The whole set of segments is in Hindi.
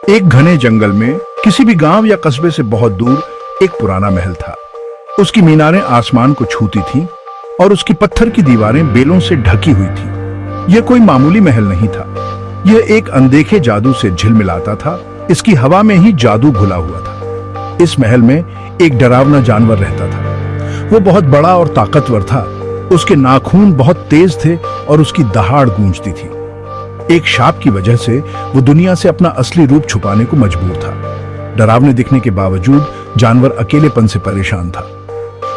एक घने जंगल में किसी भी गांव या कस्बे से बहुत दूर एक पुराना महल था। उसकी मीनारें आसमान को छूती थीं और उसकी पत्थर की दीवारें बेलों से ढकी हुई थीं। यह कोई मामूली महल नहीं था। यह एक अनदेखे जादू से झिलमिलाता था। इसकी हवा में ही जादू घुला हुआ था। इस महल में एक डरावना जानवर रहता था। वो बहुत बड़ा और ताकतवर था। उसके नाखून बहुत तेज थे और उसकी दहाड़ गूंजती थी। एक शाप की वजह से वो दुनिया से अपना असली रूप छुपाने को मजबूर था। डरावने दिखने के बावजूद जानवर अकेलेपन से परेशान था।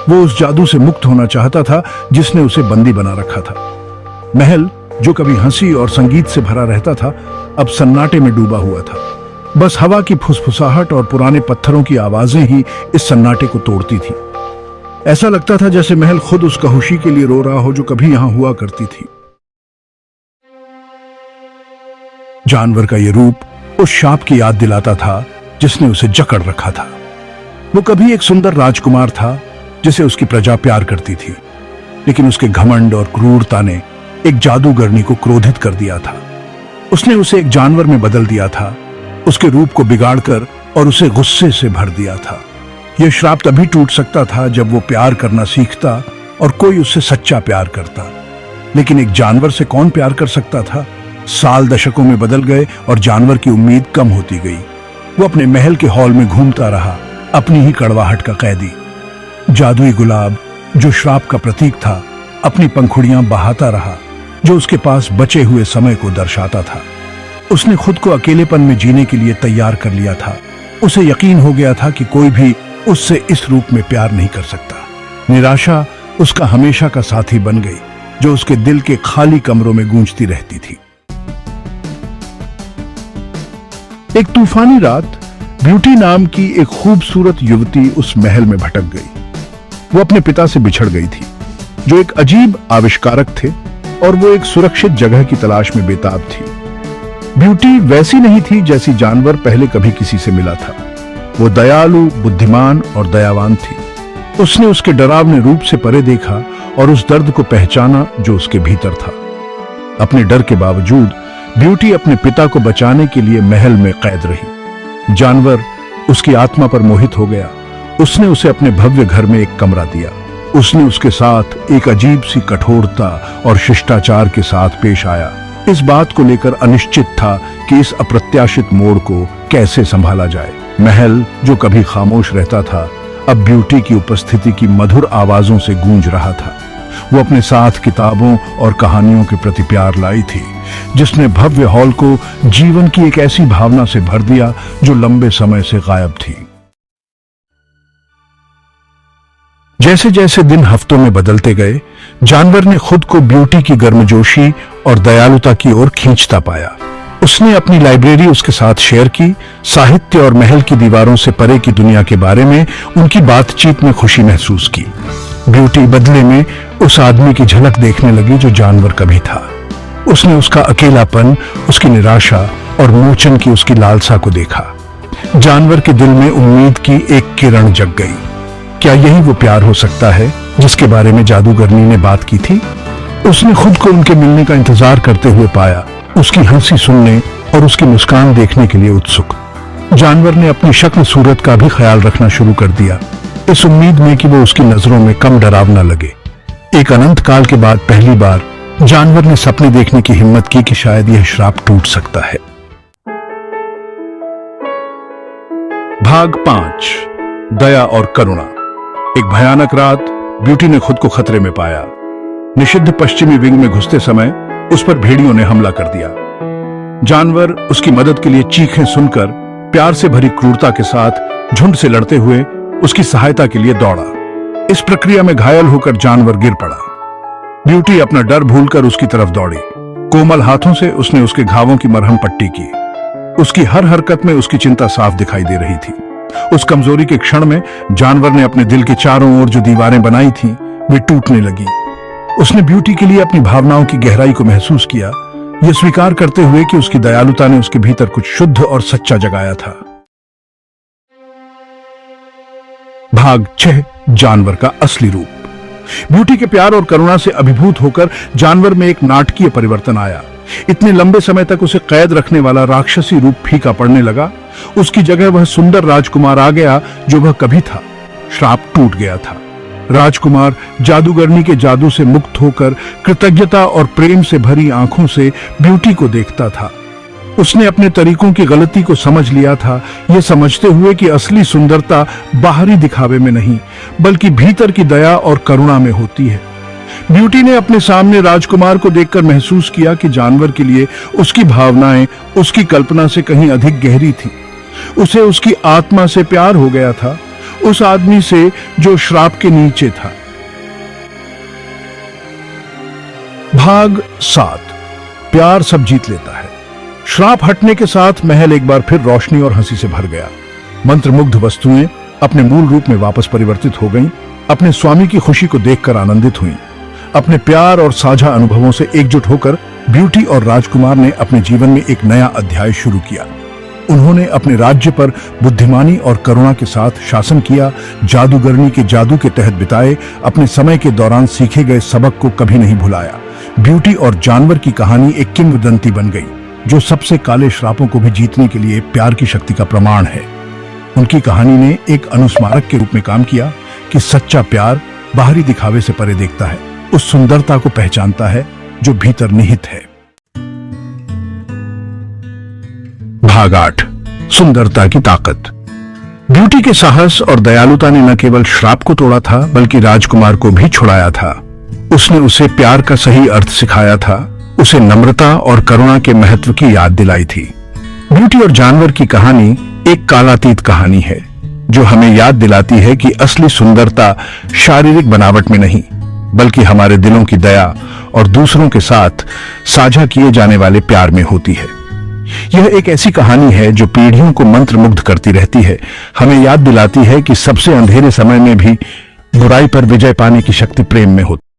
वो उस जादू से मुक्त होना चाहता था जिसने उसे बंदी बना रखा था। महल, जो कभी हंसी और संगीत से भरा रहता था, अब सन्नाटे में डूबा हुआ था। बस हवा की फुसफुसाहट और पुराने पत्थरों की आवाजें ही इस सन्नाटे को तोड़ती थी। ऐसा लगता था जैसे महल खुद उस खुशी के लिए रो रहा हो जो कभी यहां हुआ करती थी। जानवर का यह रूप उस शाप की याद दिलाता था जिसने उसे जकड़ रखा था। वो कभी एक सुंदर राजकुमार था जिसे उसकी प्रजा प्यार करती थी, लेकिन उसके घमंड और क्रूरता ने एक जादूगरनी को क्रोधित कर दिया था। उसने उसे एक जानवर में बदल दिया था, उसके रूप को बिगाड़कर और उसे गुस्से से भर दिया था। यह श्राप तभी टूट सकता था जब वो प्यार करना सीखता और कोई उससे सच्चा प्यार करता। लेकिन एक जानवर से कौन प्यार कर सकता था? साल दशकों में बदल गए और जानवर की उम्मीद कम होती गई। वो अपने महल के हॉल में घूमता रहा, अपनी ही कड़वाहट का कैदी। जादुई गुलाब, जो श्राप का प्रतीक था, अपनी पंखुड़ियां बहाता रहा, जो उसके पास बचे हुए समय को दर्शाता था। उसने खुद को अकेलेपन में जीने के लिए तैयार कर लिया था। उसे यकीन हो गया था कि कोई भी उससे इस रूप में प्यार नहीं कर सकता। निराशा उसका हमेशा का साथी बन गई, जो उसके दिल के खाली कमरों में गूंजती रहती थी। एक तूफानी रात ब्यूटी नाम की एक खूबसूरत युवती उस महल में भटक गई। वो अपने पिता से बिछड़ गई थी, जो एक अजीब आविष्कारक थे, और वो एक सुरक्षित जगह की तलाश में बेताब थी। ब्यूटी वैसी नहीं थी जैसी जानवर पहले कभी किसी से मिला था। वो दयालु, बुद्धिमान और दयावान थी। उसने उसके डरावने रूप से परे देखा और उस दर्द को पहचाना जो उसके भीतर था। अपने डर के बावजूद ब्यूटी अपने पिता को बचाने के लिए महल में कैद रही। जानवर उसकी आत्मा पर मोहित हो गया। उसने उसे अपने भव्य घर में एक कमरा दिया। उसने उसके साथ एक अजीब सी कठोरता और शिष्टाचार के साथ पेश आया। इस बात को लेकर अनिश्चित था कि इस अप्रत्याशित मोड़ को कैसे संभाला जाए। महल, जो कभी खामोश रहता था, अब ब्यूटी की उपस्थिति की मधुर आवाजों से गूंज रहा था। वो अपने साथ किताबों और कहानियों के प्रति प्यार लाई थी, जिसने भव्य हॉल को जीवन की एक ऐसी भावना से भर दिया जो लंबे समय से गायब थी। जैसे जैसे दिन हफ्तों में बदलते गए, जानवर ने खुद को ब्यूटी की गर्मजोशी और दयालुता की ओर खींचता पाया। उसने अपनी लाइब्रेरी उसके साथ शेयर की, साहित्य और महल की दीवारों से परे की दुनिया के बारे में उनकी बातचीत में खुशी महसूस की। ब्यूटी बदले में उस आदमी की झलक देखने लगी जो जानवर कभी था। उसने उसका अकेलापन, उसकी निराशा और मोचन की उसकी लालसा को देखा। जानवर के दिल में उम्मीद की एक किरण जग गई। क्या यही वो प्यार हो सकता है जिसके बारे में जादूगरनी ने बात की थी? उसने खुद को उनके मिलने का इंतजार करते हुए पाया, उसकी हंसी सुनने और उसकी मुस्कान देखने के लिए उत्सुक। जानवर ने अपनी शक्ल सूरत का भी ख्याल रखना शुरू कर दिया, इस उम्मीद में कि वो उसकी नजरों में कम डरावना लगे। एक अनंत काल के बाद पहली बार जानवर ने सपने देखने की हिम्मत की कि शायद यह श्राप टूट सकता है। भाग 5, दया और करुणा। एक भयानक रात, ब्यूटी ने खुद को खतरे में पाया। निषिद्ध पश्चिमी विंग में घुसते समय उस पर भेड़ियों ने हमला कर दिया। जानवर उसकी मदद के लिए चीखें सुनकर प्यार से भरी क्रूरता के साथ झुंड से लड़ते हुए उसकी सहायता के लिए दौड़ा। इस प्रक्रिया में घायल होकर जानवर गिर पड़ा। ब्यूटी अपना डर भूलकर उसकी तरफ दौड़ी। कोमल हाथों से उसने उसके घावों की मरहम पट्टी की। उसकी हर हरकत में उसकी चिंता साफ दिखाई दे रही थी। उस कमजोरी के क्षण में जानवर ने अपने दिल के चारों ओर जो दीवारें बनाई थीं, वे टूटने लगी। उसने ब्यूटी के लिए अपनी भावनाओं की गहराई को महसूस किया, यह स्वीकार करते हुए कि उसकी दयालुता ने उसके भीतर कुछ शुद्ध और सच्चा जगाया था। भाग 6, जानवर का असली रूप। ब्यूटी के प्यार और करुणा से अभिभूत होकर जानवर में एक नाटकीय परिवर्तन आया। इतने लंबे समय तक उसे कैद रखने वाला राक्षसी रूप फीका पड़ने लगा उसकी जगह वह सुंदर राजकुमार आ गया जो वह कभी था। श्राप टूट गया था। राजकुमार जादूगरनी के जादू से मुक्त होकर कृतज्ञता और प्रेम से भरी आंखों से ब्यूटी को देखता था। उसने अपने तरीकों की गलती को समझ लिया था, यह समझते हुए कि असली सुंदरता बाहरी दिखावे में नहीं बल्कि भीतर की दया और करुणा में होती है। ब्यूटी ने अपने सामने राजकुमार को देखकर महसूस किया कि जानवर के लिए उसकी भावनाएं उसकी कल्पना से कहीं अधिक गहरी थी। उसे उसकी आत्मा से प्यार हो गया था, उस आदमी से जो श्राप के नीचे था। भाग 7। प्यार सब जीत लेता है। श्राप हटने के साथ महल एक बार फिर रोशनी और हंसी से भर गया। मंत्रमुग्ध वस्तुएं अपने मूल रूप में वापस परिवर्तित हो गईं, अपने स्वामी की खुशी को देखकर आनंदित हुईं। अपने प्यार और साझा अनुभवों से एकजुट होकर ब्यूटी और राजकुमार ने अपने जीवन में एक नया अध्याय शुरू किया। उन्होंने अपने राज्य पर बुद्धिमानी और करुणा के साथ शासन किया, जादूगरनी के जादू के तहत बिताए अपने समय के दौरान सीखे गए सबक को कभी नहीं भुलाया। ब्यूटी और जानवर की कहानी एक किंवदंती बन गई जो सबसे काले श्रापों को भी जीतने के लिए प्यार की शक्ति का प्रमाण है। उनकी कहानी ने एक अनुस्मारक के रूप में काम किया कि सच्चा प्यार बाहरी दिखावे से परे देखता है, उस सुंदरता को पहचानता है जो भीतर निहित है। भाग 8। सुंदरता की ताकत। ब्यूटी के साहस और दयालुता ने न केवल श्राप को तोड़ा था बल्कि राजकुमार को भी छुड़ाया था। उसने उसे प्यार का सही अर्थ सिखाया था, उसे नम्रता और करुणा के महत्व की याद दिलाई थी। ब्यूटी और जानवर की कहानी एक कालातीत कहानी है जो हमें याद दिलाती है कि असली सुंदरता शारीरिक बनावट में नहीं बल्कि हमारे दिलों की दया और दूसरों के साथ साझा किए जाने वाले प्यार में होती है। यह एक ऐसी कहानी है जो पीढ़ियों को मंत्रमुग्ध करती रहती है, हमें याद दिलाती है कि सबसे अंधेरे समय में भी बुराई पर विजय पाने की शक्ति प्रेम में होती है।